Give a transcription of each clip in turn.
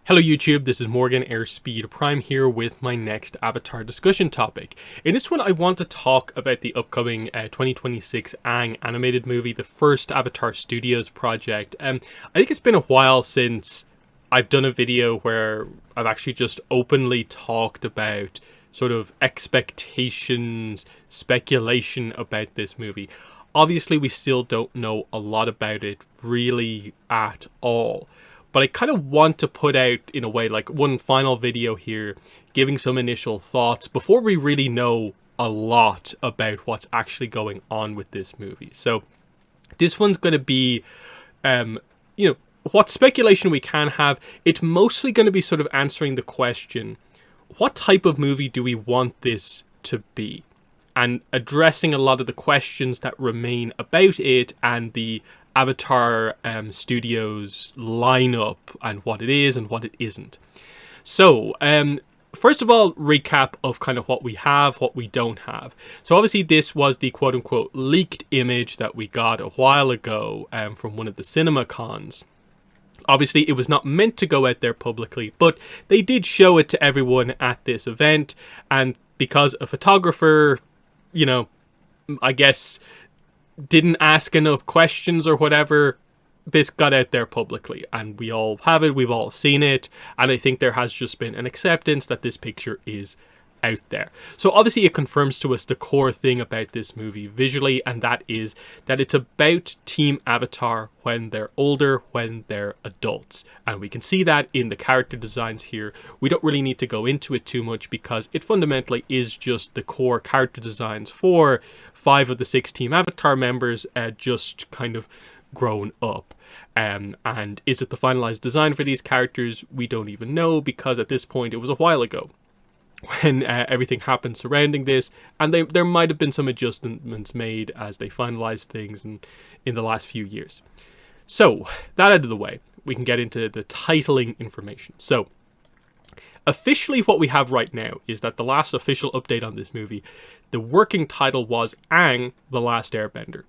Hello YouTube, this is Morgan Airspeed Prime here with my next Avatar discussion topic. In this one I want to talk about the upcoming 2026 Aang animated movie, the first Avatar Studios project. I think it's been a while since I've done a video where I've actually just openly talked about sort of expectations, speculation about this movie. Obviously we still don't know a lot about it really at all. But I kind of want to put out, in a way, like one final video here, giving some initial thoughts before we really know a lot about what's actually going on with this movie. So this one's going to be, what speculation we can have. It's mostly going to be sort of answering the question, what type of movie do we want this to be? And addressing a lot of the questions that remain about it and the Avatar Studios lineup and what it is and what it isn't. So, first of all, recap of kind of what we have, what we don't have. So obviously this was the quote-unquote leaked image that we got a while ago from one of the cinema cons. Obviously, it was not meant to go out there publicly, but they did show it to everyone at this event, and because a photographer, I guess, didn't ask enough questions or whatever, this got out there publicly, and we all have it, we've all seen it, and I think there has just been an acceptance that this picture is out there. So obviously it confirms to us the core thing about this movie visually, and that is that it's about Team Avatar when they're older, when they're adults, and we can see that in the character designs here. We don't really need to go into it too much because it fundamentally is just the core character designs for 5 of the 6 Team Avatar members, just kind of grown up. And is it the finalized design for these characters? We don't even know, because at this point it was a while ago when everything happened surrounding this, and there might have been some adjustments made as they finalized things in the last few years. So, that out of the way, we can get into the titling information. So, officially what we have right now is that the last official update on this movie, the working title was Aang, the Last Airbender.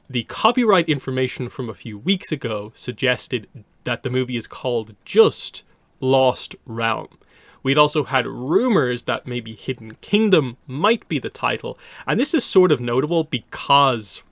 The copyright information from a few weeks ago suggested that the movie is called just Lost Realm. We'd also had rumors that maybe Hidden Kingdom might be the title, and this is sort of notable because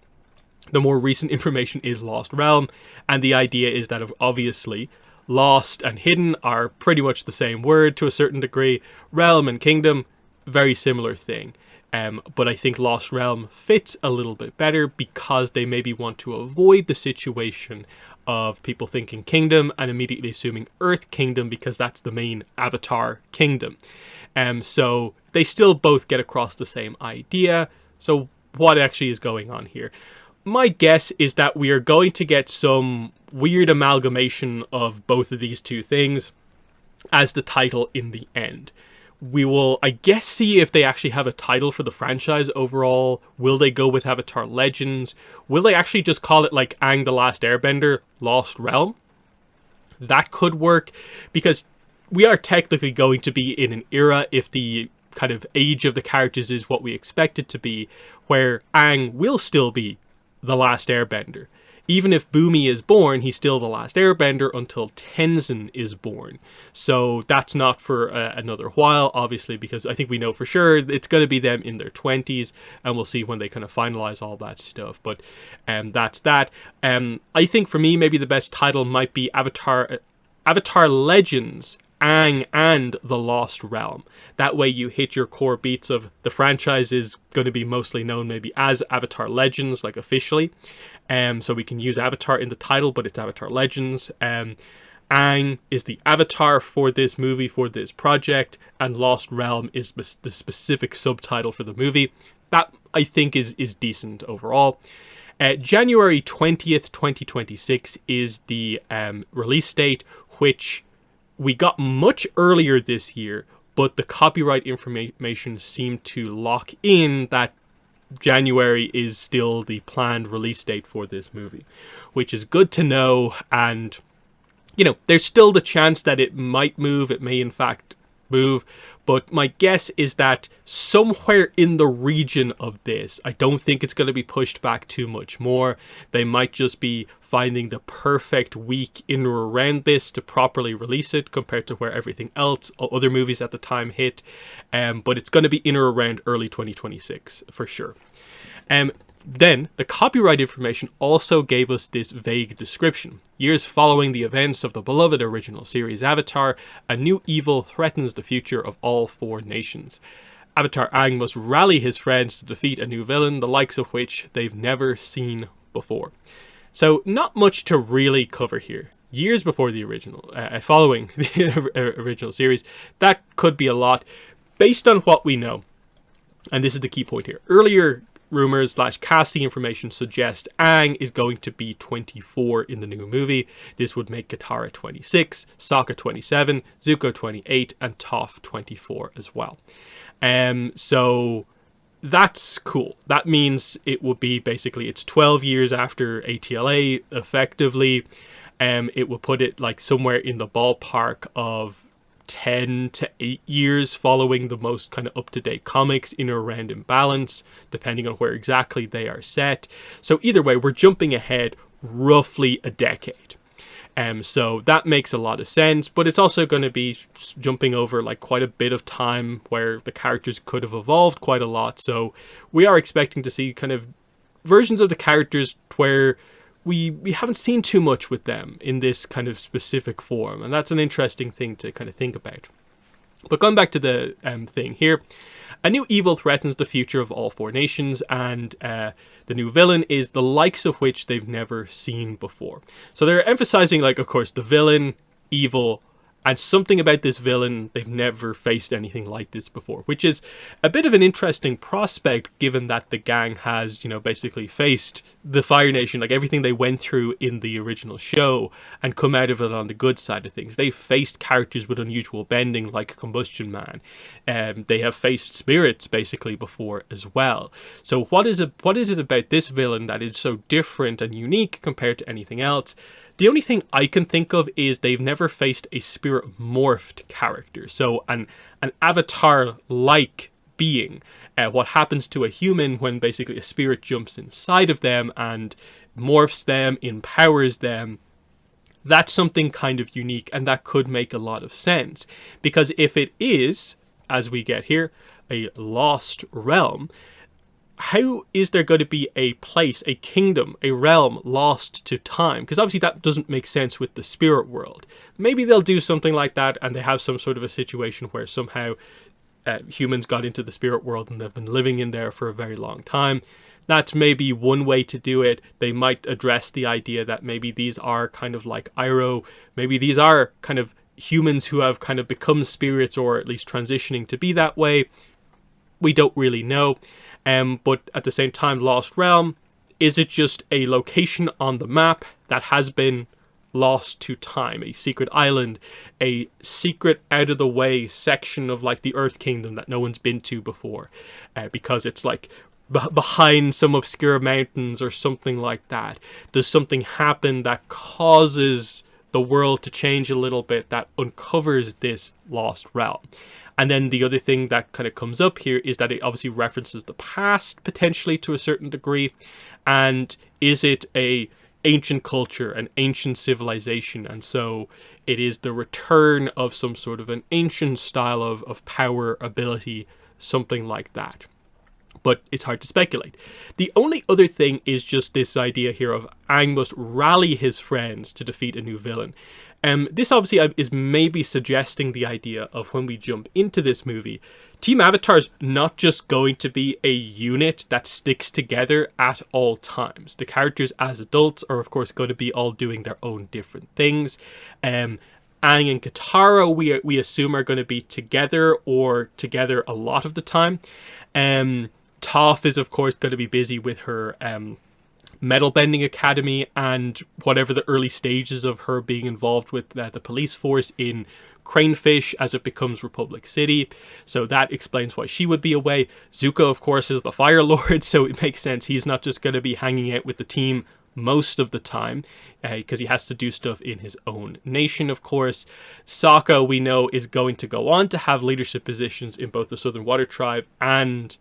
the more recent information is Lost Realm, and the idea is that obviously Lost and Hidden are pretty much the same word to a certain degree. Realm and Kingdom, very similar thing. But I think Lost Realm fits a little bit better because they maybe want to avoid the situation of people thinking Kingdom and immediately assuming Earth Kingdom, because that's the main Avatar Kingdom. So they still both get across the same idea. So what actually is going on here? My guess is that we are going to get some weird amalgamation of both of these two things as the title in the end. We will, I guess, see if they actually have a title for the franchise overall. Will they go with Avatar Legends? Will they actually just call it like Aang the Last Airbender, Lost Realm? That could work, because we are technically going to be in an era, if the kind of age of the characters is what we expect it to be, where Aang will still be the Last Airbender. Even if Bumi is born, he's still the Last Airbender until Tenzin is born. So that's not for another while, obviously, because I think we know for sure it's going to be them in their 20s, and we'll see when they kind of finalize all that stuff. But that's that. I think for me, maybe the best title might be Avatar Legends, Aang and the Lost Realm. That way you hit your core beats of the franchise is going to be mostly known maybe as Avatar Legends, like officially. So we can use Avatar in the title, but it's Avatar Legends. Aang is the avatar for this movie, for this project, and Lost Realm is the specific subtitle for the movie. That, I think, is decent overall. January 20th, 2026 is the release date, which we got much earlier this year, but the copyright information seemed to lock in that January is still the planned release date for this movie, which is good to know. And there's still the chance that it might move. It may in fact move, but my guess is that somewhere in the region of this, I don't think it's going to be pushed back too much more. They might just be finding the perfect week in or around this to properly release it compared to where everything else, other movies at the time hit, but it's going to be in or around early 2026 for sure. Then, the copyright information also gave us this vague description. Years following the events of the beloved original series Avatar, a new evil threatens the future of all 4 nations. Avatar Aang must rally his friends to defeat a new villain, the likes of which they've never seen before. So, not much to really cover here. Years before the original, following the original series, that could be a lot. Based on what we know, and this is the key point here, earlier rumors / casting information suggest Aang is going to be 24 in the new movie. This would make Katara 26, Sokka 27, Zuko 28, and Toph 24 as well. So that's cool. That means it would be basically, it's 12 years after ATLA, effectively. It would put it like somewhere in the ballpark of 10 to 8 years following the most kind of up-to-date comics in or around Imbalance, depending on where exactly they are set. So either way, we're jumping ahead roughly a decade. So that makes a lot of sense, but it's also going to be jumping over like quite a bit of time where the characters could have evolved quite a lot. So we are expecting to see kind of versions of the characters where we haven't seen too much with them in this kind of specific form, and that's an interesting thing to kind of think about. But going back to the thing here, a new evil threatens the future of all 4 nations, and the new villain is the likes of which they've never seen before. So they're emphasizing, like, of course, the villain, evil, and something about this villain, they've never faced anything like this before, which is a bit of an interesting prospect given that the gang has, you know, basically faced the Fire Nation, like everything they went through in the original show, and come out of it on the good side of things. They've faced characters with unusual bending like Combustion Man. They have faced spirits basically before as well. So what is it about this villain that is so different and unique compared to anything else? The only thing I can think of is they've never faced a spirit-morphed character. So an avatar-like being. What happens to a human when basically a spirit jumps inside of them and morphs them, empowers them. That's something kind of unique, and that could make a lot of sense. Because if it is, as we get here, a lost realm, how is there going to be a place, a kingdom, a realm lost to time? Because obviously that doesn't make sense with the spirit world. Maybe they'll do something like that and they have some sort of a situation where somehow humans got into the spirit world and they've been living in there for a very long time. That's maybe one way to do it. They might address the idea that maybe these are kind of like Iroh. Maybe these are kind of humans who have kind of become spirits, or at least transitioning to be that way. We don't really know. But at the same time, Lost Realm, is it just a location on the map that has been lost to time? A secret island, a secret out of the way section of like the Earth Kingdom that no one's been to before, because it's like behind some obscure mountains or something like that. Does something happen that causes the world to change a little bit that uncovers this lost realm? And then the other thing that kind of comes up here is that it obviously references the past potentially to a certain degree. And is it a ancient culture, an ancient civilization? And so it is the return of some sort of an ancient style of power, ability, something like that. But it's hard to speculate. The only other thing is just this idea here of Aang must rally his friends to defeat a new villain. This obviously is maybe suggesting the idea of when we jump into this movie, Team Avatar's not just going to be a unit that sticks together at all times. The characters as adults are of course going to be all doing their own different things. Aang and Katara we assume are going to be together or together a lot of the time. Toph is of course going to be busy with her metal bending academy and whatever the early stages of her being involved with the police force in Cranefish as it becomes Republic City. So that explains why she would be away. Zuko, of course, is the Fire Lord, so it makes sense he's not just going to be hanging out with the team most of the time, because he has to do stuff in his own nation, of course. Sokka, we know, is going to go on to have leadership positions in both the Southern Water Tribe and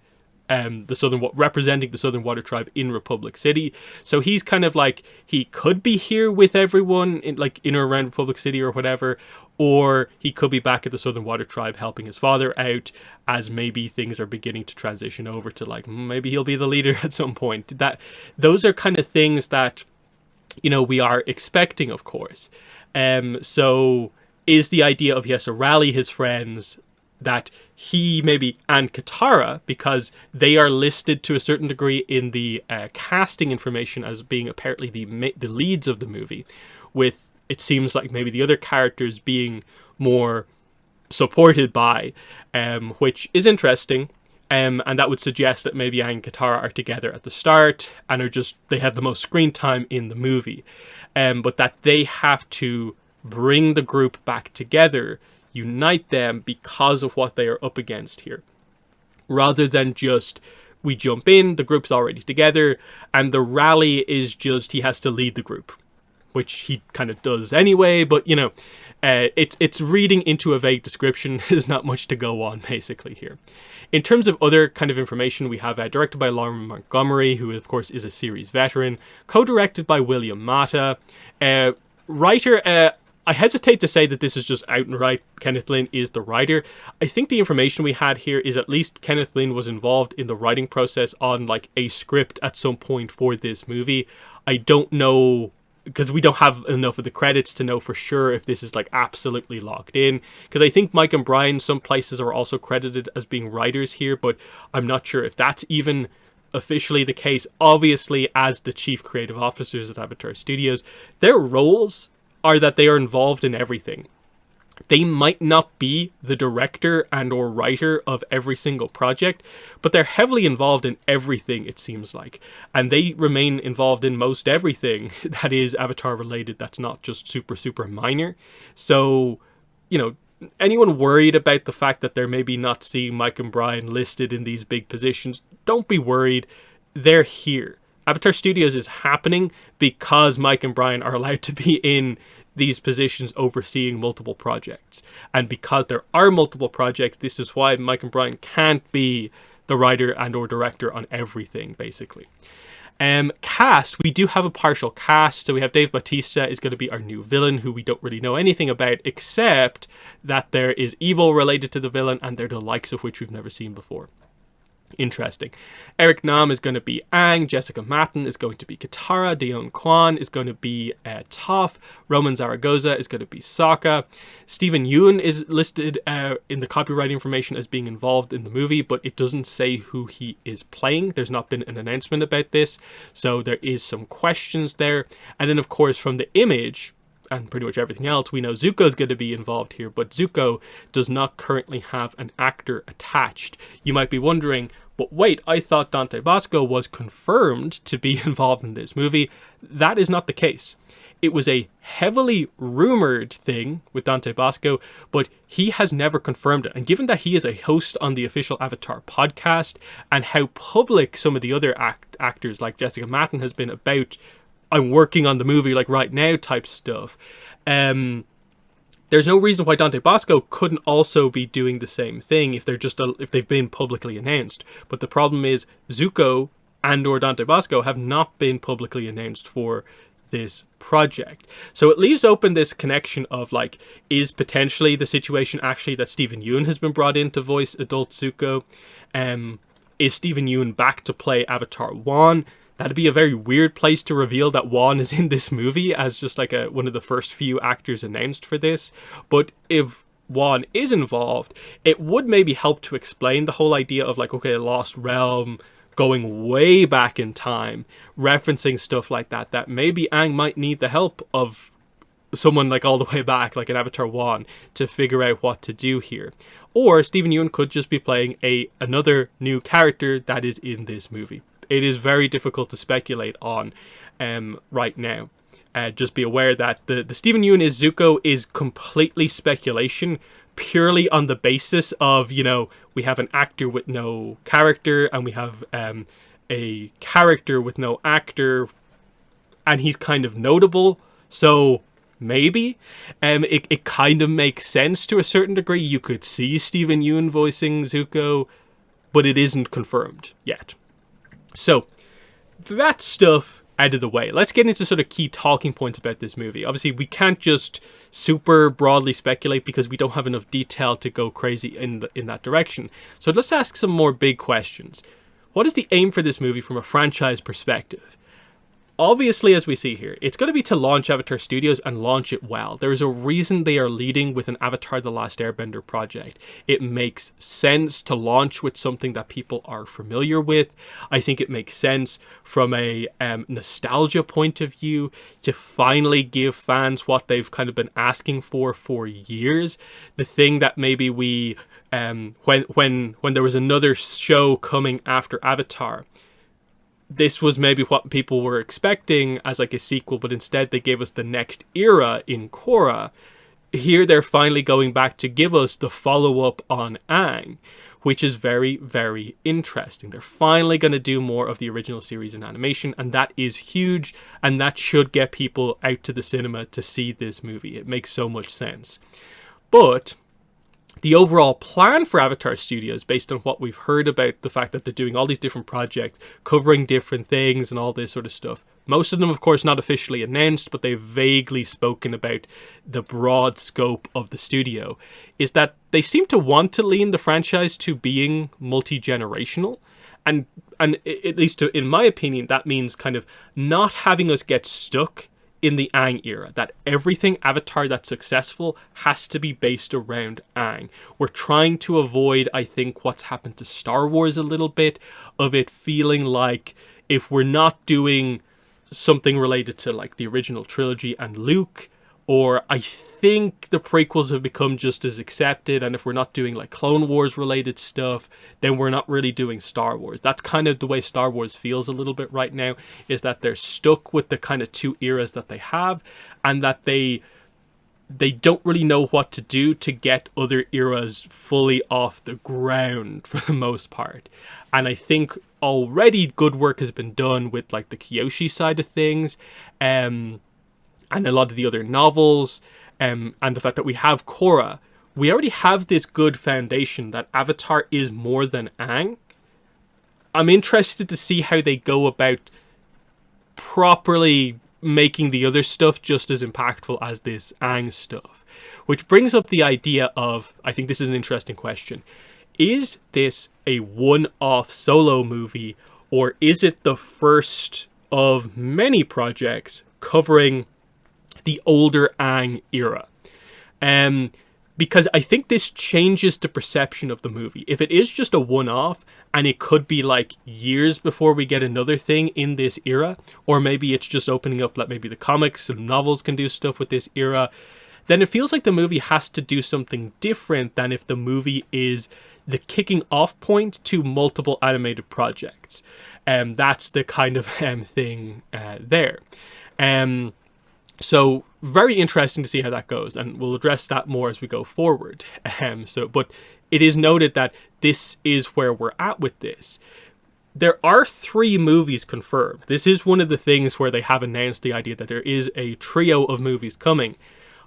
representing the Southern Water Tribe in Republic City. So he's kind of like, he could be here with everyone in or around Republic City or whatever, or he could be back at the Southern Water Tribe helping his father out, as maybe things are beginning to transition over to like, maybe he'll be the leader at some point. Those are kind of things that, we are expecting, of course. So is the idea of he has to rally his friends, that he maybe, and Katara, because they are listed to a certain degree in the casting information as being apparently the leads of the movie, with it seems like maybe the other characters being more supported by, which is interesting, and that would suggest that maybe Aang and Katara are together at the start and they have the most screen time in the movie, but that they have to bring the group back together, unite them because of what they are up against here, rather than just we jump in, the group's already together, and the rally is just he has to lead the group, which he kind of does anyway, but it's reading into a vague description. There's not much to go on basically here. In terms of other kind of information, we have directed by Lauren Montgomery, who of course is a series veteran, co-directed by William Mata, writer, I hesitate to say that this is just out and right Kenneth Lin is the writer. I think the information we had here is at least Kenneth Lin was involved in the writing process on like a script at some point for this movie. I don't know, because we don't have enough of the credits to know for sure if this is like absolutely locked in, because I think Mike and Brian some places are also credited as being writers here, but I'm not sure if that's even officially the case. Obviously, as the chief creative officers at Avatar Studios, their roles are that they are involved in everything. They might not be the director and or writer of every single project, but they're heavily involved in everything, it seems like. And they remain involved in most everything that is Avatar related that's not just super, super minor. So, anyone worried about the fact that they're maybe not seeing Mike and Brian listed in these big positions, don't be worried. They're here. Avatar Studios is happening because Mike and Brian are allowed to be in these positions overseeing multiple projects. And because there are multiple projects, this is why Mike and Brian can't be the writer and or director on everything, basically. Cast, we do have a partial cast. So we have Dave Bautista is going to be our new villain, who we don't really know anything about, except that there is evil related to the villain, and they're the likes of which we've never seen before. Interesting. Eric Nam is going to be Aang, Jessica Matten is going to be Katara, Dion Kwan is going to be Toph, Roman Zaragoza is going to be Sokka, Stephen Yeun is listed in the copyright information as being involved in the movie, but it doesn't say who he is playing. There's not been an announcement about this, so there is some questions there. And then of course from the image and pretty much everything else, we know Zuko is going to be involved here, but Zuko does not currently have an actor attached. You might be wondering, but wait, I thought Dante Bosco was confirmed to be involved in this movie. That is not the case. It was a heavily rumored thing with Dante Bosco, but he has never confirmed it. And given that he is a host on the official Avatar podcast, and how public some of the other actors like Jessica Matten has been about, I'm working on the movie like right now type stuff, there's no reason why Dante Bosco couldn't also be doing the same thing if they've been publicly announced. But the problem is Zuko and or Dante Bosco have not been publicly announced for this project. So it leaves open this connection of like, is potentially the situation actually that Stephen Yeun has been brought in to voice adult Zuko? Is Stephen Yeun back to play Avatar Wan? That'd be a very weird place to reveal that Wan is in this movie as just like one of the first few actors announced for this. But if Wan is involved, it would maybe help to explain the whole idea of like, okay, a lost realm, going way back in time, referencing stuff like that, that maybe Aang might need the help of someone like all the way back, like an Avatar Wan, to figure out what to do here. Or Stephen Yeun could just be playing another new character that is in this movie. It is very difficult to speculate on right now. Just be aware that the Stephen Yeun is Zuko is completely speculation, purely on the basis of, we have an actor with no character, and we have a character with no actor, and he's kind of notable, so maybe. It kind of makes sense to a certain degree. You could see Stephen Yeun voicing Zuko, but it isn't confirmed yet. So, that stuff out of the way, let's get into sort of key talking points about this movie. Obviously, we can't just super broadly speculate because we don't have enough detail to go crazy in that direction. So let's ask some more big questions. What is the aim for this movie from a franchise perspective? Obviously, as we see here, it's going to be to launch Avatar Studios and launch it well. There is a reason they are leading with an Avatar The Last Airbender project. It makes sense to launch with something that people are familiar with. I think it makes sense from a nostalgia point of view to finally give fans what they've kind of been asking for years. The thing that maybe we, when there was another show coming after Avatar, this was maybe what people were expecting as like a sequel, but instead they gave us the next era in Korra. Here they're finally going back to give us the follow-up on Aang, which is very, very interesting. They're finally going to do more of the original series in animation, and that is huge, and that should get people out to the cinema to see this movie. It makes so much sense. But the overall plan for Avatar Studios, based on what we've heard about the fact that they're doing all these different projects, covering different things and all this sort of stuff, most of them, of course, not officially announced, but they've vaguely spoken about the broad scope of the studio, is that they seem to want to lean the franchise to being multi-generational. And at least in my opinion, that means kind of not having us get stuck in the Aang era, that everything Avatar that's successful has to be based around Aang. We're trying to avoid, I think, what's happened to Star Wars a little bit, of it feeling like if we're not doing something related to like the original trilogy and Luke, or I think the prequels have become just as accepted, and if we're not doing like Clone Wars related stuff, then we're not really doing Star Wars. That's kind of the way Star Wars feels a little bit right now, is that they're stuck with the kind of two eras that they have, and that they don't really know what to do to get other eras fully off the ground for the most part. And I think already good work has been done with like the Kyoshi side of things, and a lot of the other novels, and the fact that we have Korra. We already have this good foundation that Avatar is more than Aang. I'm interested to see how they go about properly making the other stuff just as impactful as this Aang stuff. Which brings up the idea of, I think this is an interesting question, is this a one-off solo movie, or is it the first of many projects covering the older Aang era? Because I think this changes the perception of the movie. If it is just a one-off, and it could be like years before we get another thing in this era, or maybe it's just opening up like maybe the comics and novels can do stuff with this era, then it feels like the movie has to do something different than if the movie is the kicking off point to multiple animated projects. That's the kind of thing there. So very interesting to see how that goes, and we'll address that more as we go forward. But it is noted that this is where we're at with this. There are 3 movies confirmed. This is one of the things where they have announced the idea that there is a trio of movies coming.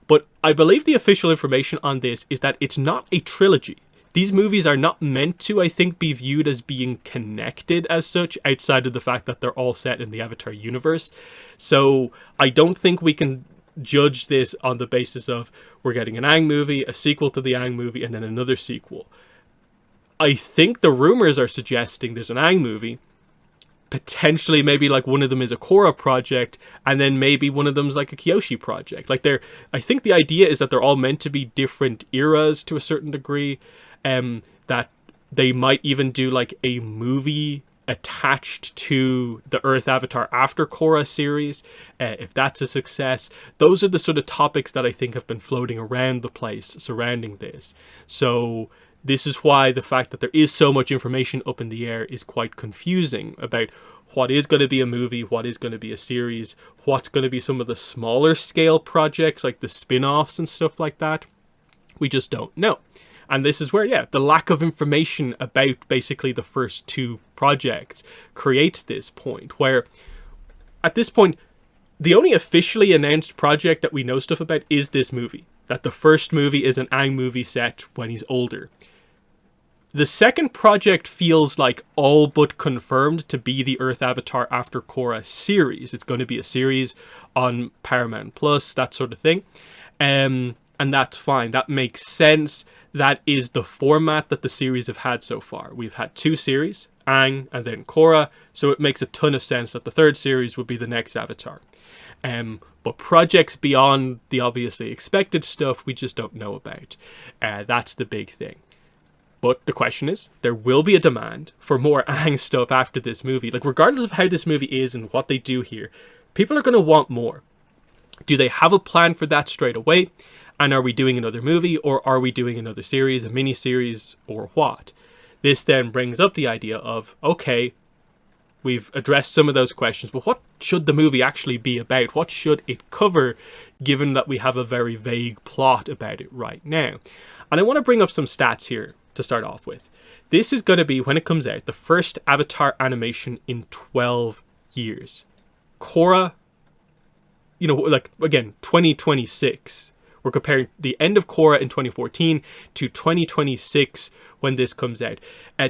But I believe the official information on this is that it's not a trilogy. These movies are not meant to, I think, be viewed as being connected as such, outside of the fact that they're all set in the Avatar universe. So I don't think we can judge this on the basis of we're getting an Aang movie, a sequel to the Aang movie, and then another sequel. I think the rumors are suggesting there's an Aang movie, potentially maybe like one of them is a Korra project, and then maybe one of them's like a Kyoshi project. Like I think the idea is that they're all meant to be different eras to a certain degree. That they might even do like a movie attached to the Earth Avatar After Korra series, if that's a success. Those are the sort of topics that I think have been floating around the place surrounding this. So this is why the fact that there is so much information up in the air is quite confusing about what is going to be a movie, what is going to be a series, what's going to be some of the smaller scale projects like the spin-offs and stuff like that. We just don't know. And this is where, the lack of information about basically the first 2 projects creates this point where, at this point, the only officially announced project that we know stuff about is this movie. That the first movie is an Aang movie set when he's older. The second project feels like all but confirmed to be the Earth Avatar After Korra series. It's going to be a series on Paramount Plus, that sort of thing. And that's fine. That makes sense. That is the format that the series have had so far. We've had 2 series, Aang and then Korra, so it makes a ton of sense that the third series would be the next Avatar. But projects beyond the obviously expected stuff, we just don't know about. That's the big thing. But the question is, there will be a demand for more Aang stuff after this movie. Like, regardless of how this movie is and what they do here, people are going to want more. Do they have a plan for that straight away? And are we doing another movie, or are we doing another series, a mini-series, or what? This then brings up the idea of, okay, we've addressed some of those questions, but what should the movie actually be about? What should it cover, given that we have a very vague plot about it right now? And I want to bring up some stats here to start off with. This is going to be, when it comes out, the first Avatar animation in 12 years. Korra, like, again, 2026. We're comparing the end of Korra in 2014 to 2026 when this comes out.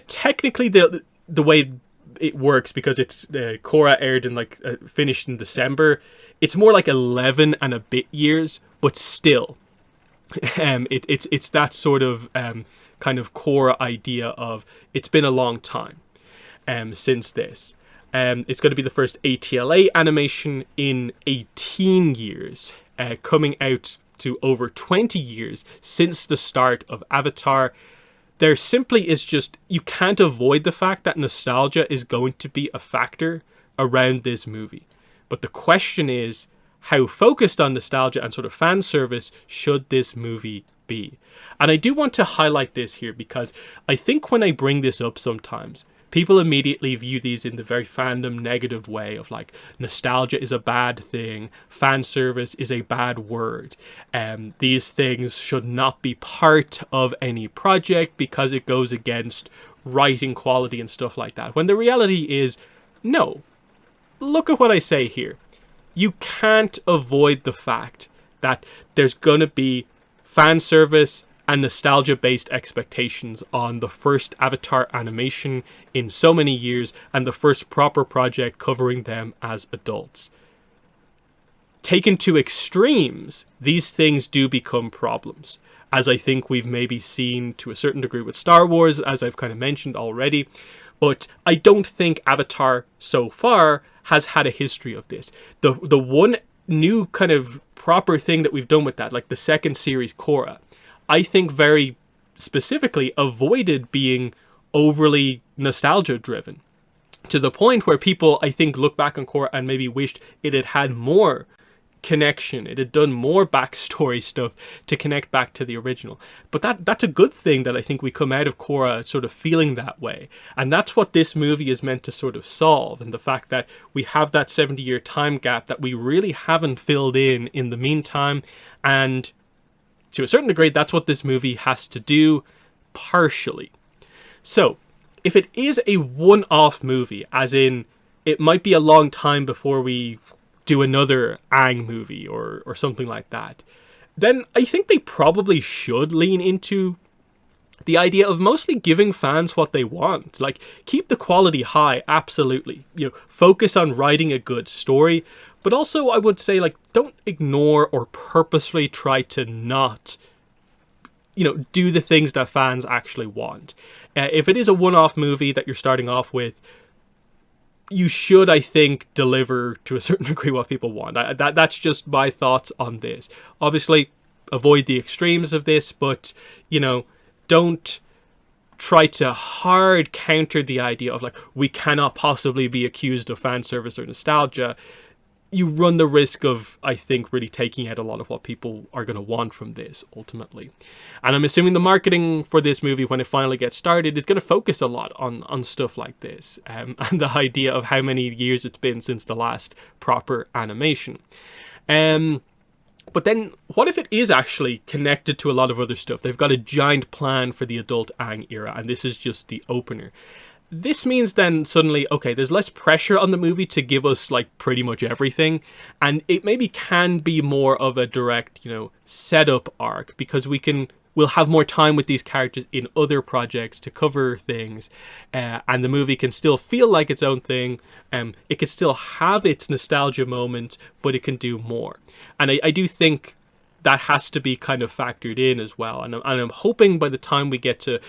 Technically, the way it works, because it's Korra aired in finished in December, it's more like 11 and a bit years, but still, it's that sort of kind of Korra idea of it's been a long time since this. It's going to be the first ATLA animation in 18 years, coming out to over 20 years since the start of Avatar. There simply is just, you can't avoid the fact that nostalgia is going to be a factor around this movie. But the question is, how focused on nostalgia and sort of fan service should this movie be? And I do want to highlight this here, because I think when I bring this up sometimes, people immediately view these in the very fandom negative way of like, nostalgia is a bad thing, fan service is a bad word, these things should not be part of any project because it goes against writing quality and stuff like that. When the reality is, no. Look at what I say here. You can't avoid the fact that there's going to be fan service and nostalgia-based expectations on the first Avatar animation in so many years, and the first proper project covering them as adults. Taken to extremes, these things do become problems, as I think we've maybe seen to a certain degree with Star Wars, as I've kind of mentioned already. But I don't think Avatar so far has had a history of this. The one new kind of proper thing that we've done with that, like the second series, Korra, I think very specifically avoided being overly nostalgia driven, to the point where people, I think, look back on Korra and maybe wished it had had more connection, it had done more backstory stuff to connect back to the original. But that's a good thing, that I think we come out of Korra sort of feeling that way. And that's what this movie is meant to sort of solve, and the fact that we have that 70-year time gap that we really haven't filled in the meantime. And to a certain degree, that's what this movie has to do, partially. So, if it is a one-off movie, as in, it might be a long time before we do another Aang movie or something like that, then I think they probably should lean into the idea of mostly giving fans what they want. Like, keep the quality high, absolutely. Focus on writing a good story. But also, I would say, like, don't ignore or purposely try to not, do the things that fans actually want. If it is a one-off movie that you're starting off with, you should, I think, deliver to a certain degree what people want. That's just my thoughts on this. Obviously, avoid the extremes of this, but, don't try to hard counter the idea of, like, we cannot possibly be accused of fan service or nostalgia. You run the risk of, I think, really taking out a lot of what people are going to want from this, ultimately. And I'm assuming the marketing for this movie, when it finally gets started, is going to focus a lot on stuff like this. And the idea of how many years it's been since the last proper animation. But then, what if it is actually connected to a lot of other stuff? They've got a giant plan for the adult Aang era, and this is just the opener. this means then suddenly, okay, there's less pressure on the movie to give us like pretty much everything, and it maybe can be more of a direct, setup arc, because we'll have more time with these characters in other projects to cover things, and the movie can still feel like its own thing. It can still have its nostalgia moment, but it can do more. And I do think that has to be kind of factored in as well. And I'm hoping by the time we get to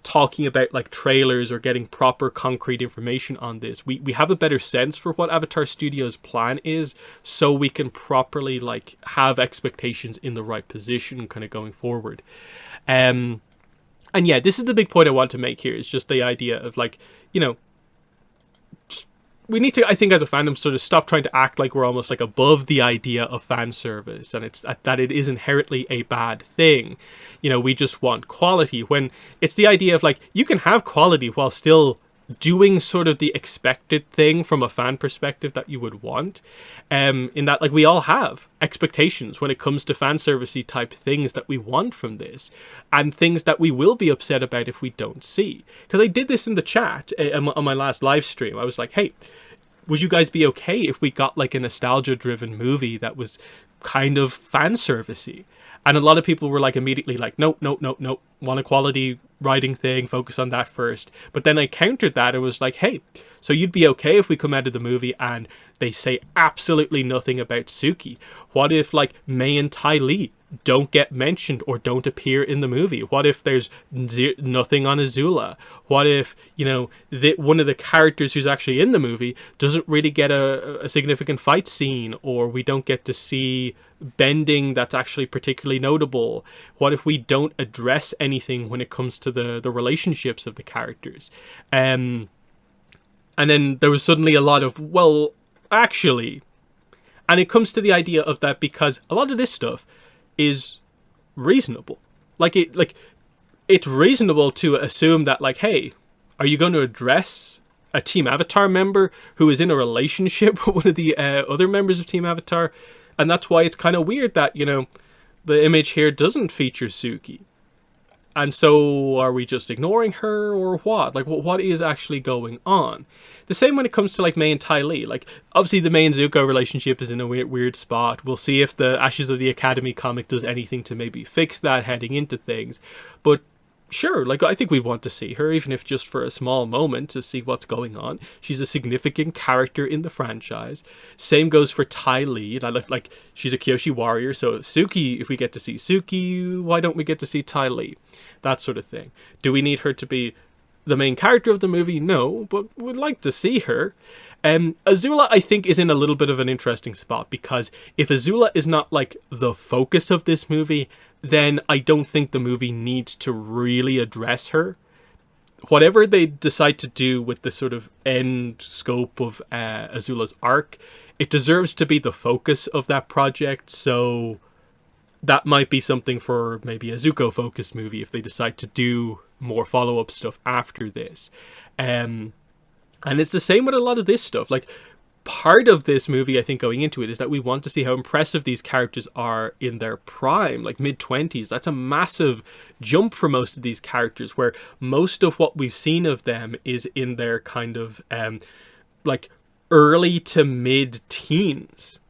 talking about like trailers or getting proper concrete information on this, we have a better sense for what Avatar Studios' plan is, so we can properly like have expectations in the right position kind of going forward. And yeah, this is the big point I want to make here, is just the idea of like, we need to, I think, as a fandom, sort of stop trying to act like we're almost like above the idea of fan service, and it's that it is inherently a bad thing. We just want quality, when it's the idea of like, you can have quality while still doing sort of the expected thing from a fan perspective that you would want. In that, like, we all have expectations when it comes to fan servicey type things that we want from this, and things that we will be upset about if we don't see. Because I did this in the chat on my last live stream. I was like, hey, would you guys be okay if we got like a nostalgia driven movie that was kind of fan servicey? And a lot of people were like immediately like, no, want a quality writing thing, focus on that first. But then I countered that and was like, hey, so you'd be okay if we come out of the movie and they say absolutely nothing about Suki? What if like Mei and Ty Lee don't get mentioned or don't appear in the movie? What if there's nothing on Azula? What if, one of the characters who's actually in the movie doesn't really get a significant fight scene, or we don't get to see bending that's actually particularly notable? What if we don't address anything when it comes to the relationships of the characters? And then there was suddenly a lot of, well, actually, and it comes to the idea of that, because a lot of this stuff is reasonable. It's reasonable to assume that, like, hey, are you going to address a Team Avatar member who is in a relationship with one of the other members of Team Avatar? And that's why it's kind of weird that, the image here doesn't feature Suki. And so are we just ignoring her, or what? Like, what is actually going on? The same when it comes to like Mei and Ty Lee. Like, obviously the Mei and Zuko relationship is in a weird spot. We'll see if the Ashes of the Academy comic does anything to maybe fix that heading into things. But sure, like, I think we want to see her, even if just for a small moment, to see what's going on. She's a significant character in the franchise. Same goes for Ty Lee. Like, she's a Kyoshi warrior, so Suki, if we get to see Suki, why don't we get to see Ty Lee? That sort of thing. Do we need her to be the main character of the movie? No, but we'd like to see her. Azula, I think, is in a little bit of an interesting spot, because if Azula is not like the focus of this movie, then I don't think the movie needs to really address her. Whatever they decide to do with the sort of end scope of Azula's arc, it deserves to be the focus of that project, so that might be something for maybe a Zuko-focused movie if they decide to do more follow-up stuff after this. And it's the same with a lot of this stuff. Like, part of this movie, I think, going into it, is that we want to see how impressive these characters are in their prime, like mid-20s. That's a massive jump for most of these characters, where most of what we've seen of them is in their kind of like early to mid-teens.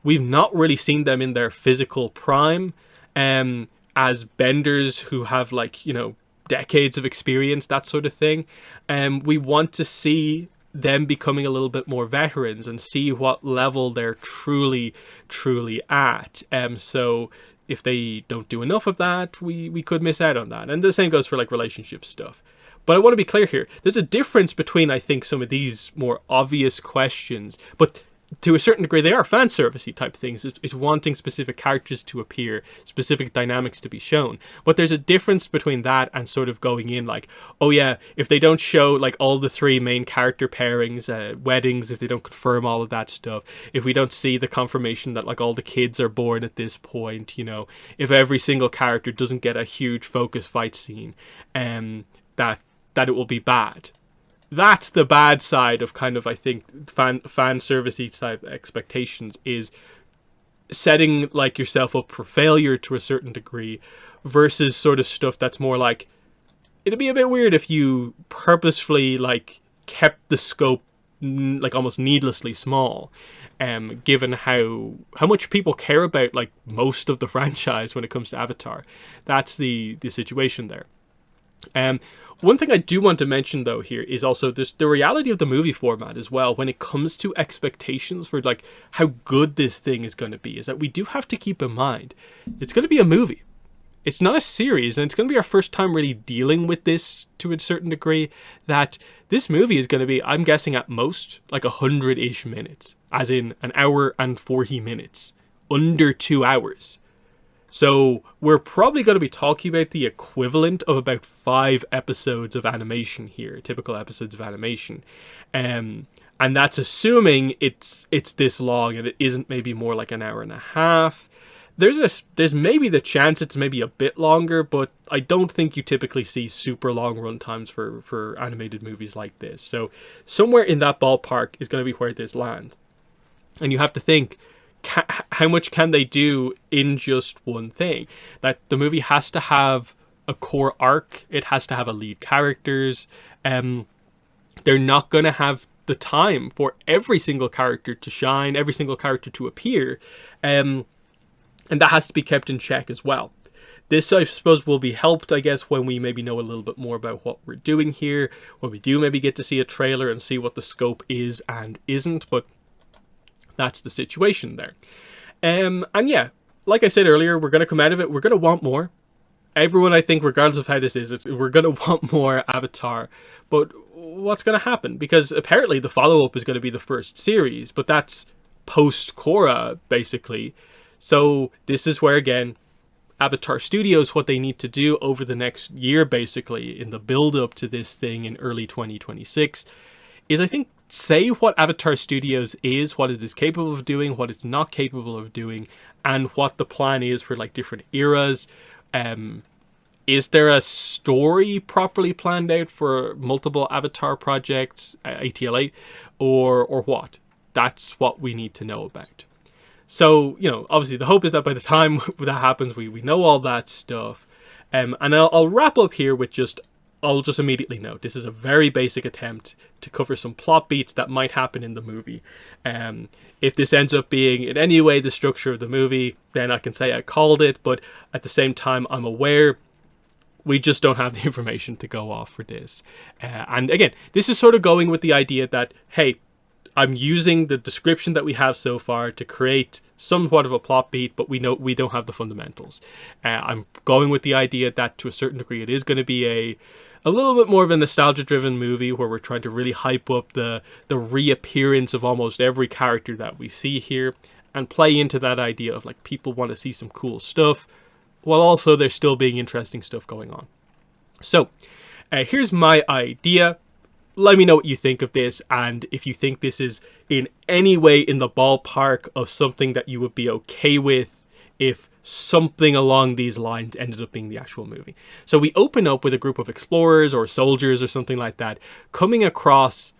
We've not really seen them in their physical prime as benders who have, like, decades of experience, that sort of thing. We want to see them becoming a little bit more veterans and see what level they're truly at. So if they don't do enough of that, we could miss out on that. And the same goes for like relationship stuff. But I want to be clear here. There's a difference between, I think, some of these more obvious questions, but to a certain degree, they are fan servicey type things. It's wanting specific characters to appear, specific dynamics to be shown. But there's a difference between that and sort of going in like, oh yeah, if they don't show like all the three main character pairings, weddings, if they don't confirm all of that stuff, if we don't see the confirmation that like all the kids are born at this point, if every single character doesn't get a huge focus fight scene, that it will be bad. That's the bad side of kind of, I think, fan servicey type expectations, is setting like yourself up for failure to a certain degree, versus sort of stuff that's more like, it'd be a bit weird if you purposefully like kept the scope like almost needlessly small, given how much people care about like most of the franchise when it comes to Avatar. That's the situation there. One thing I do want to mention though here is also this, the reality of the movie format as well when it comes to expectations for like how good this thing is going to be, is that we do have to keep in mind it's going to be a movie. It's not a series, and it's going to be our first time really dealing with this to a certain degree, that this movie is going to be, I'm guessing at most, like 100-ish minutes, as in an hour and 40 minutes, under 2 hours. So we're probably going to be talking about the equivalent of about 5 episodes of animation here, typical episodes of animation. And that's assuming it's this long and it isn't maybe more like an hour and a half. There's maybe the chance it's maybe a bit longer, but I don't think you typically see super long run times for animated movies like this. So somewhere in that ballpark is going to be where this lands. And you have to think, how much can they do in just one thing? That the movie has to have a core arc. It has to have a lead characters. They're not going to have the time for every single character to shine, every single character to appear. And that has to be kept in check as well. This, I suppose, will be helped, I guess, when we maybe know a little bit more about what we're doing here, when we do maybe get to see a trailer and see what the scope is and isn't, but that's the situation there. And yeah, like I said earlier, we're going to come out of it, we're going to want more. Everyone, I think, regardless of how this is, we're going to want more Avatar. But what's going to happen? Because apparently the follow-up is going to be the first series, but that's post-Korra, basically. So this is where, again, Avatar Studios, what they need to do over the next year, basically, in the build-up to this thing in early 2026, is, I think, say what Avatar Studios is, what it is capable of doing, what it's not capable of doing, and what the plan is for, like, different eras. Is there a story properly planned out for multiple Avatar projects, ATL8, or what? That's what we need to know about. So, you know, obviously the hope is that by the time that happens, we know all that stuff. And I'll wrap up here with I'll just immediately note, this is a very basic attempt to cover some plot beats that might happen in the movie. If this ends up being in any way the structure of the movie, then I can say I called it, but at the same time, I'm aware we just don't have the information to go off for this. And again, this is sort of going with the idea that, hey, I'm using the description that we have so far to create somewhat of a plot beat, but we know we don't have the fundamentals. I'm going with the idea that to a certain degree it is going to be a little bit more of a nostalgia-driven movie where we're trying to really hype up the reappearance of almost every character that we see here and play into that idea of like people want to see some cool stuff while also there's still being interesting stuff going on. So here's my idea. Let me know what you think of this, and if you think this is in any way in the ballpark of something that you would be okay with if something along these lines ended up being the actual movie. So we open up with a group of explorers or soldiers or something like that coming across,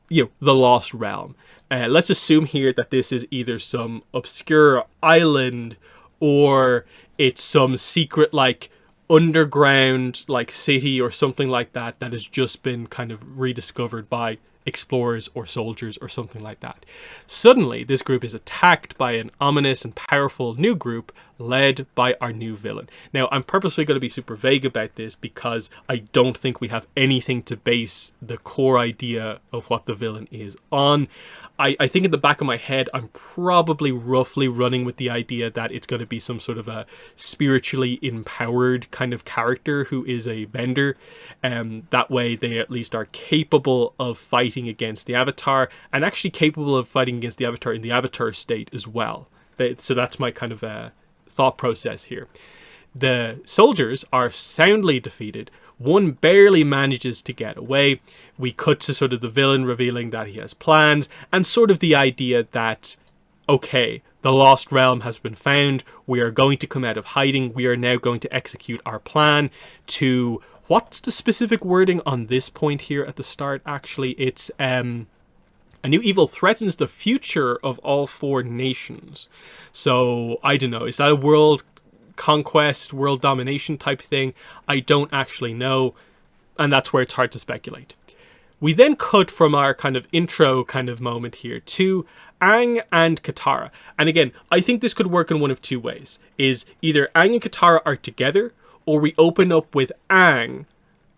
you know, the Lost Realm. Let's assume here that this is either some obscure island or it's some secret like underground like city or something like that that has just been kind of rediscovered by explorers or soldiers or something like that. Suddenly, this group is attacked by an ominous and powerful new group led by our new villain. Now, I'm purposely going to be super vague about this because I don't think we have anything to base the core idea of what the villain is on. I think in the back of my head, I'm probably roughly running with the idea that it's going to be some sort of a spiritually empowered kind of character who is a bender. That way they at least are capable of fighting against the Avatar and actually capable of fighting against the Avatar in the Avatar state as well. So that's my kind of thought process here. The soldiers are soundly defeated. One barely manages to get away. We cut to sort of the villain revealing that he has plans and sort of the idea that, okay, the Lost Realm has been found. We are going to come out of hiding. We are now going to execute our plan to... What's the specific wording on this point here at the start? Actually, it's a new evil threatens the future of all 4 nations. So, I don't know. Is that a world conquest, world domination type thing. I don't actually know, and that's where it's hard to speculate. We then cut from our kind of intro kind of moment here to Aang and Katara. And again, I think this could work in one of two ways. Is either Aang and Katara are together, or we open up with Aang,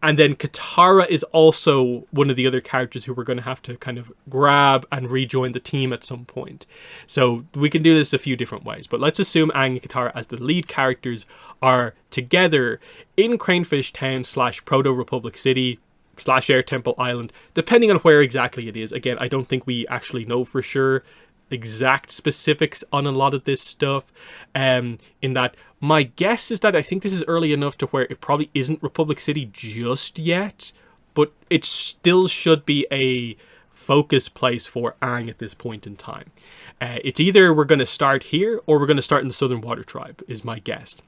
and then Katara is also one of the other characters who we're going to have to kind of grab and rejoin the team at some point. So we can do this a few different ways. But let's assume Aang and Katara as the lead characters are together in Cranefish Town / Proto-Republic City / Air Temple Island, depending on where exactly it is. Again, I don't think we actually know for sure exact specifics on a lot of this stuff, in that my guess is that I think this is early enough to where it probably isn't Republic City just yet, but it still should be a focus place for Aang at this point in time. It's either we're going to start here or we're going to start in the Southern Water Tribe, is my guess.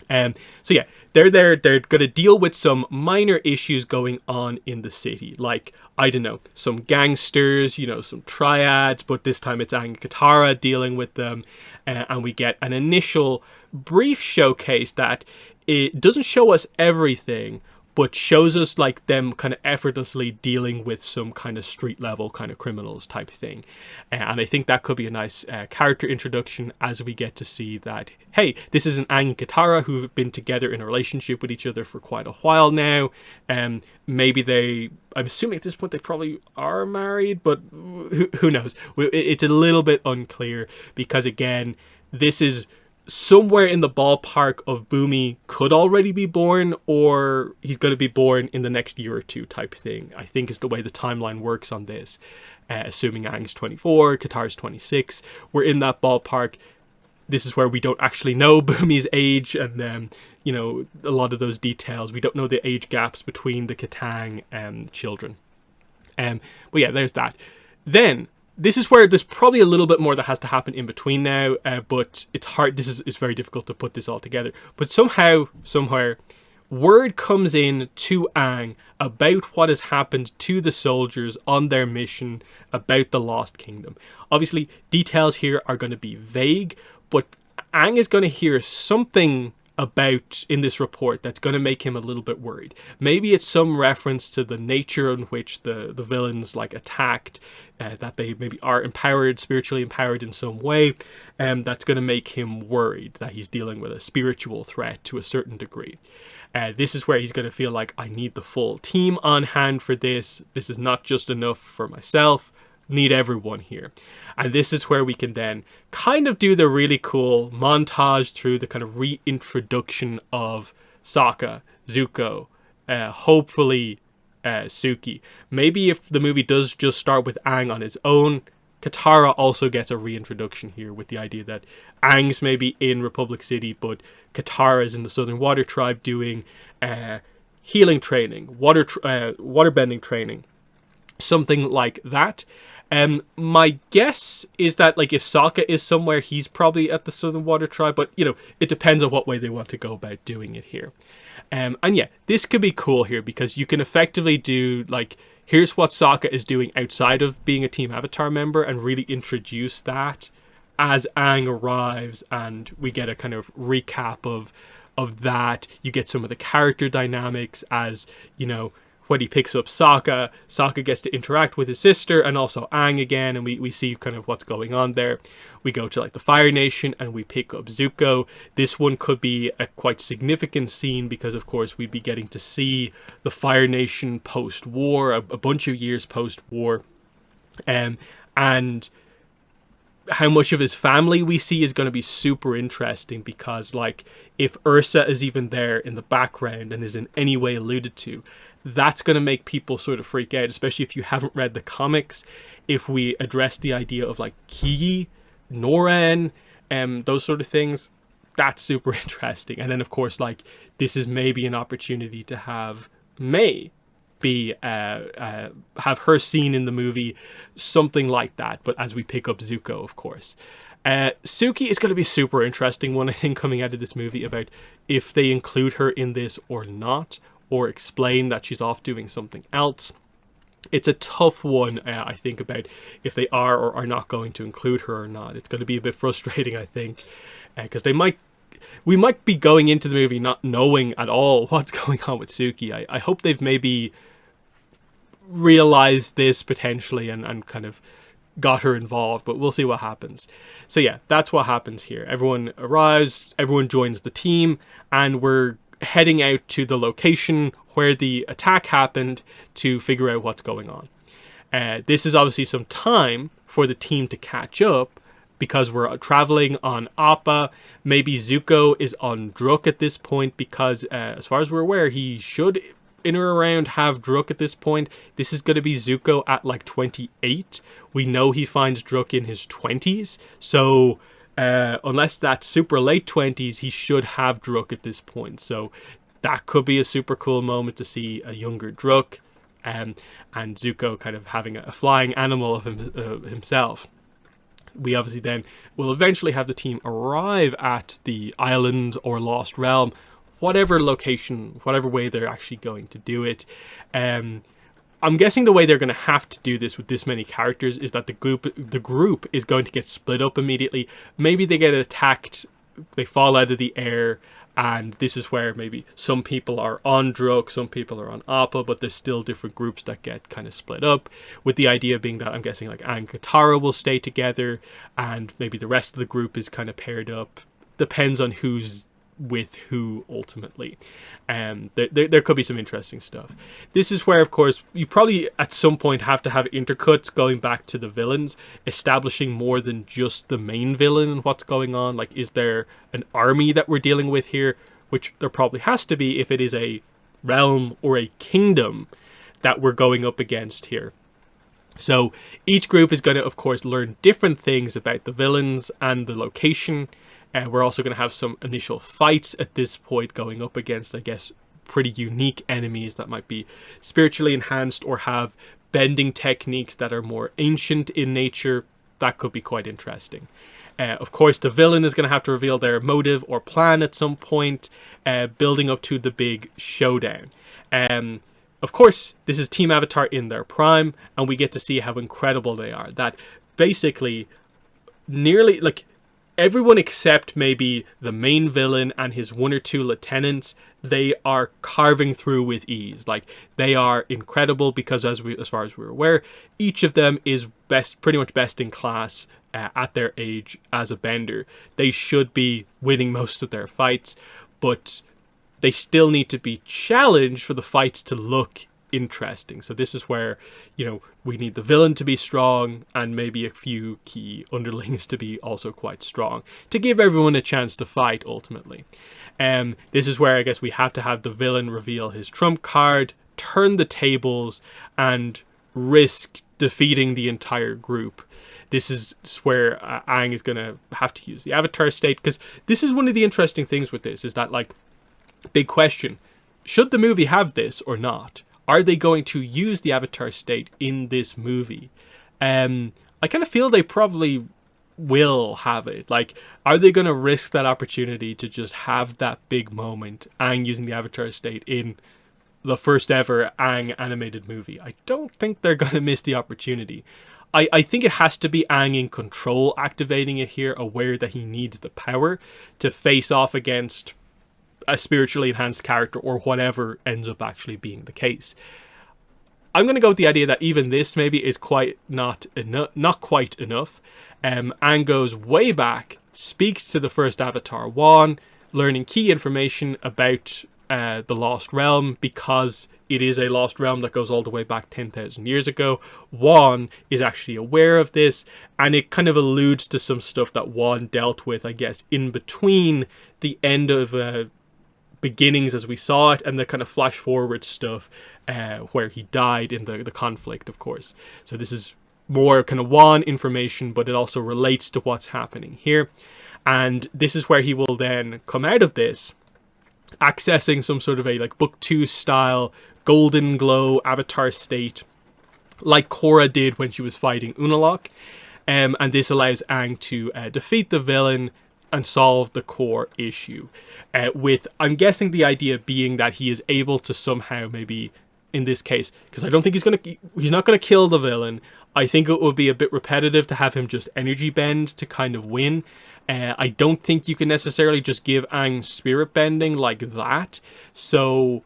So yeah, they're there. They're going to deal with some minor issues going on in the city, like, I don't know, some gangsters, you know, some triads, but this time it's Aang and Katara dealing with them, and we get an initial brief showcase that it doesn't show us everything, but shows us like them kind of effortlessly dealing with some kind of street level kind of criminals type thing. And I think that could be a nice character introduction as we get to see that, hey, this is an Aang and Katara who've been together in a relationship with each other for quite a while now. Maybe I'm assuming at this point they probably are married, but who knows? It's a little bit unclear because, again, this is somewhere in the ballpark of Bumi could already be born, or he's going to be born in the next year or two type thing, I think is the way the timeline works on this. Assuming Aang's 24, Katara's 26, we're in that ballpark. This is where we don't actually know Bumi's age and, you know, a lot of those details. We don't know the age gaps between the Katang children. But yeah, there's that. Then this is where there's probably a little bit more that has to happen in between now, but it's hard. It's very difficult to put this all together. But somehow, somewhere, word comes in to Aang about what has happened to the soldiers on their mission about the Lost Kingdom. Obviously, details here are going to be vague, but Aang is going to hear something about in this report that's going to make him a little bit worried. Maybe it's some reference to the nature in which the villains like attacked, that they maybe are empowered, spiritually empowered in some way, that's going to make him worried that he's dealing with a spiritual threat to a certain degree. This is where he's going to feel like, I need the full team on hand for this. This is not just enough for myself. Need everyone here. And this is where we can then kind of do the really cool montage through the kind of reintroduction of Sokka, Zuko, hopefully Suki. Maybe if the movie does just start with Aang on his own, Katara also gets a reintroduction here with the idea that Aang's maybe in Republic City, but Katara is in the Southern Water Tribe doing healing training, waterbending training, something like that. My guess is that, like, if Sokka is somewhere, he's probably at the Southern Water Tribe, but, you know, it depends on what way they want to go about doing it here. And yeah, this could be cool here because you can effectively do, like, here's what Sokka is doing outside of being a Team Avatar member and really introduce that as Aang arrives, and we get a kind of recap of that. You get some of the character dynamics as, you know, when he picks up Sokka gets to interact with his sister and also Aang again, and we see kind of what's going on there. We go to like the Fire Nation and we pick up Zuko. This one could be a quite significant scene because, of course, we'd be getting to see the Fire Nation post-war, a bunch of years post-war, and how much of his family we see is going to be super interesting because, like, if Ursa is even there in the background and is in any way alluded to, that's going to make people sort of freak out, especially if you haven't read the comics. If we address the idea of like Ki, Noran, those sort of things, that's super interesting. And then, of course, like, this is maybe an opportunity to have May be have her scene in the movie, something like that. But as we pick up Zuko, of course. Suki is going to be super interesting one, I think, coming out of this movie about if they include her in this or not, or explain that she's off doing something else. It's a tough one, I think, about if they are or are not going to include her or not. It's going to be a bit frustrating, I think, because they might... we might be going into the movie not knowing at all what's going on with Suki. I hope they've maybe realized this potentially and kind of got her involved, but we'll see what happens. So yeah, that's what happens here. Everyone arrives, everyone joins the team, and we're heading out to the location where the attack happened to figure out what's going on. This is obviously some time for the team to catch up, because we're traveling on Appa. Maybe Zuko is on Druk at this point, because as far as we're aware, he should in or around have Druk at this point. This is going to be Zuko at like 28. We know he finds Druk in his 20s, so unless that's super late 20s, he should have Druk at this point. So that could be a super cool moment to see a younger Druk, and Zuko kind of having a flying animal of himself. We obviously then will eventually have the team arrive at the island or Lost Realm, whatever location, whatever way they're actually going to do it. I'm guessing the way they're going to have to do this with this many characters is that the group is going to get split up immediately. Maybe they get attacked, they fall out of the air, and this is where maybe some people are on Druk, some people are on Appa, but there's still different groups that get kind of split up, with the idea being that I'm guessing like Aang and Katara will stay together, and maybe the rest of the group is kind of paired up. Depends on who's with who ultimately. There could be some interesting stuff. This is where, of course, you probably at some point have to have intercuts going back to the villains, establishing more than just the main villain and what's going on. Like, is there an army that we're dealing with here? Which there probably has to be if it is a realm or a kingdom that we're going up against here. So each group is going to, of course, learn different things about the villains and the location. We're also going to have some initial fights at this point going up against, I guess, pretty unique enemies that might be spiritually enhanced or have bending techniques that are more ancient in nature. That could be quite interesting. Of course, the villain is going to have to reveal their motive or plan at some point, building up to the big showdown. Of course, this is Team Avatar in their prime, and we get to see how incredible they are. That basically nearly, like, everyone except maybe the main villain and his one or two lieutenants, they are carving through with ease. Like, they are incredible because as far as we're aware, each of them is pretty much best in class at their age as a bender. They should be winning most of their fights, but they still need to be challenged for the fights to look interesting. So this is where, you know, we need the villain to be strong and maybe a few key underlings to be also quite strong to give everyone a chance to fight ultimately. This is where I guess we have to have the villain reveal his trump card, turn the tables, and risk defeating the entire group. This is where Aang is going to have to use the Avatar state, because this is one of the interesting things with this, is that, like, big question, should the movie have this or not? Are they going to use the Avatar state in this movie? I kind of feel they probably will have it. Like, are they going to risk that opportunity to just have that big moment, Aang using the Avatar state in the first ever Aang animated movie? I don't think they're going to miss the opportunity. I think it has to be Aang in control activating it here, aware that he needs the power to face off against a spiritually enhanced character or whatever ends up actually being the case. I'm going to go with the idea that even this maybe is not quite enough. Aang goes way back, speaks to the first Avatar, Wan, learning key information about the Lost Realm, because it is a Lost Realm that goes all the way back 10,000 years ago. Wan is actually aware of this, and it kind of alludes to some stuff that Wan dealt with, I guess, in between the end of Beginnings as we saw it and the kind of flash forward stuff where he died in the conflict, of course. So this is more kind of Wan information, but it also relates to what's happening here. And this is where he will then come out of this accessing some sort of a like book 2 style golden glow Avatar state, like Korra did when she was fighting Unalaq. And this allows Aang to defeat the villain and solve the core issue, with, I'm guessing, the idea being that he is able to somehow, maybe in this case, because I don't think he's not going to kill the villain, I think it would be a bit repetitive to have him just energy bend to kind of win. I don't think you can necessarily just give Aang spirit bending like that. So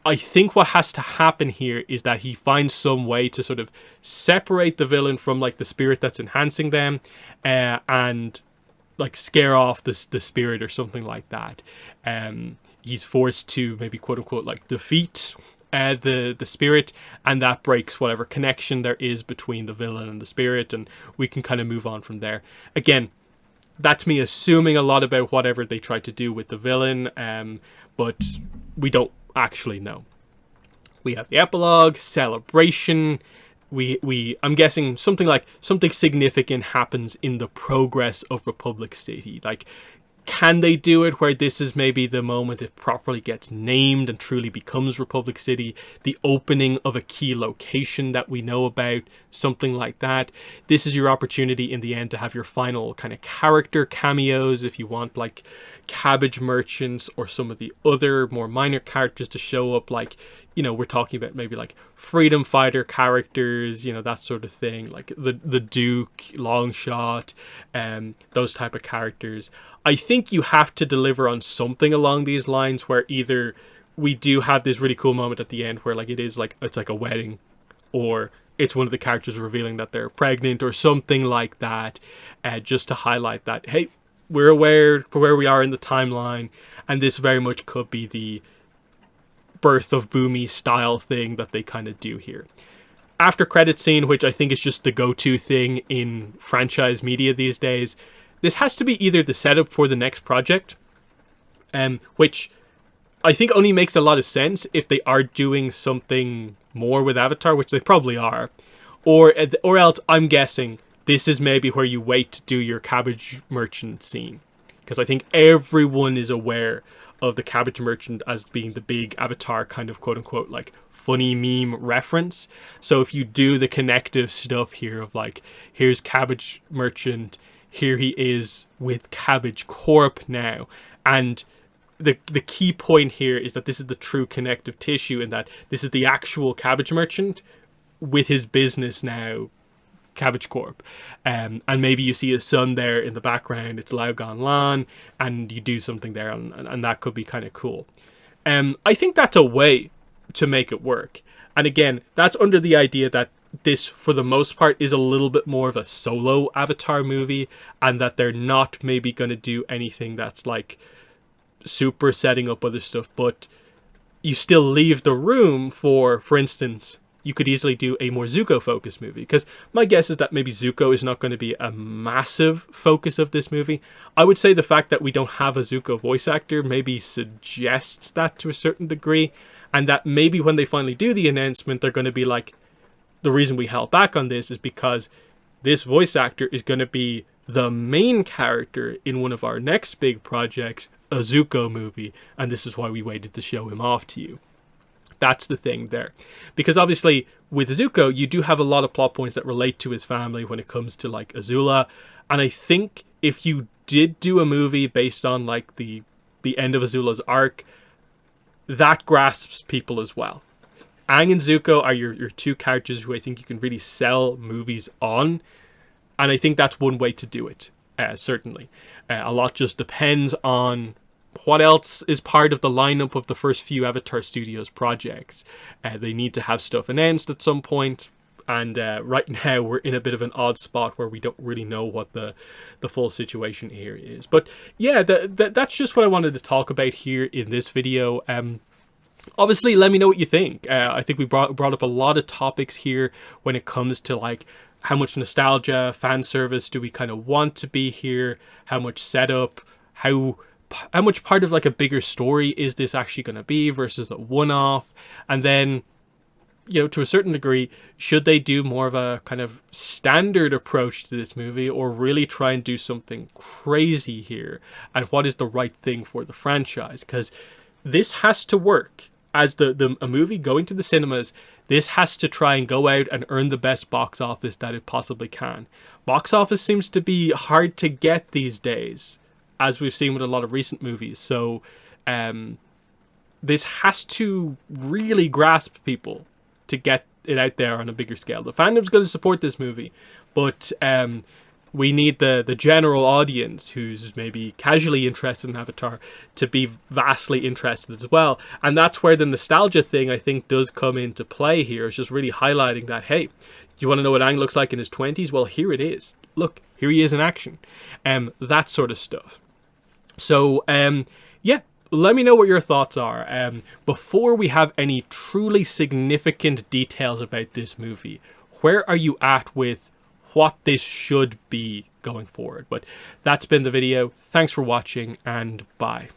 I think what has to happen here is that he finds some way to sort of separate the villain from like the spirit that's enhancing them, and like scare off the spirit or something like that. He's forced to maybe quote unquote like defeat the spirit, and that breaks whatever connection there is between the villain and the spirit, and we can kind of move on from there. Again, that's me assuming a lot about whatever they try to do with the villain, but we don't actually know. We have the epilogue, celebration. I'm guessing something significant happens in the progress of Republic City. Like, can they do it where this is maybe the moment it properly gets named and truly becomes Republic City? The opening of a key location that we know about, something like that. This is your opportunity in the end to have your final kind of character cameos, if you want, like cabbage merchants or some of the other more minor characters to show up. Like, you know, we're talking about maybe like freedom fighter characters, you know, that sort of thing, like the Duke, Longshot, those type of characters. I think you have to deliver on something along these lines where either we do have this really cool moment at the end where like it's like a wedding, or it's one of the characters revealing that they're pregnant or something like that, just to highlight that, hey, we're aware where we are in the timeline, and this very much could be the birth of Boomy style thing that they kind of do here. After credit scene, which I think is just the go-to thing in franchise media these days. This has to be either the setup for the next project, which I think only makes a lot of sense if they are doing something more with Avatar, which they probably are, or else I'm guessing this is maybe where you wait to do your cabbage merchant scene, because I think everyone is aware of the cabbage merchant as being the big Avatar kind of quote unquote like funny meme reference. So if you do the connective stuff here of like, here's cabbage merchant, here he is with Cabbage Corp now, and the key point here is that this is the true connective tissue, and that this is the actual cabbage merchant with his business now, Cabbage Corp, and maybe you see his son there in the background. It's Lao Gan Lan, and you do something there, and that could be kind of cool. I think that's a way to make it work, and again, that's under the idea that this, for the most part, is a little bit more of a solo Avatar movie, and that they're not maybe going to do anything that's like super setting up other stuff, but you still leave the room for instance, you could easily do a more Zuko focused movie, because my guess is that maybe Zuko is not going to be a massive focus of this movie. I would say the fact that we don't have a Zuko voice actor maybe suggests that to a certain degree, and that maybe when they finally do the announcement, they're going to be like, the reason we held back on this is because this voice actor is going to be the main character in one of our next big projects, a Zuko movie, and this is why we waited to show him off to you. That's the thing there. Because obviously, with Zuko, you do have a lot of plot points that relate to his family when it comes to, like, Azula, and I think if you did do a movie based on, like, the end of Azula's arc, that grasps people as well. Aang and Zuko are your two characters who I think you can really sell movies on, and I think that's one way to do it, certainly. A lot just depends on what else is part of the lineup of the first few Avatar Studios projects. They need to have stuff announced at some point, and right now we're in a bit of an odd spot where we don't really know what the full situation here is. But yeah, that's just what I wanted to talk about here in this video. Obviously, let me know what you think. I think we brought up a lot of topics here when it comes to like how much nostalgia, fan service do we kind of want to be here, how much setup, how much part of like a bigger story is this actually going to be versus a one-off, and then, you know, to a certain degree, should they do more of a kind of standard approach to this movie, or really try and do something crazy here, and what is the right thing for the franchise? Because this has to work as a movie going to the cinemas. This has to try and go out and earn the best box office that it possibly can. Box office seems to be hard to get these days, as we've seen with a lot of recent movies. So this has to really grasp people to get it out there on a bigger scale. The fandom's going to support this movie, but we need the general audience who's maybe casually interested in Avatar to be vastly interested as well. And that's where the nostalgia thing, I think, does come into play here. It's just really highlighting that, hey, you want to know what Aang looks like in his 20s? Well, here it is. Look, here he is in action. That sort of stuff. So, yeah, let me know what your thoughts are. Before we have any truly significant details about this movie, where are you at with what this should be going forward? But that's been the video. Thanks for watching, and bye.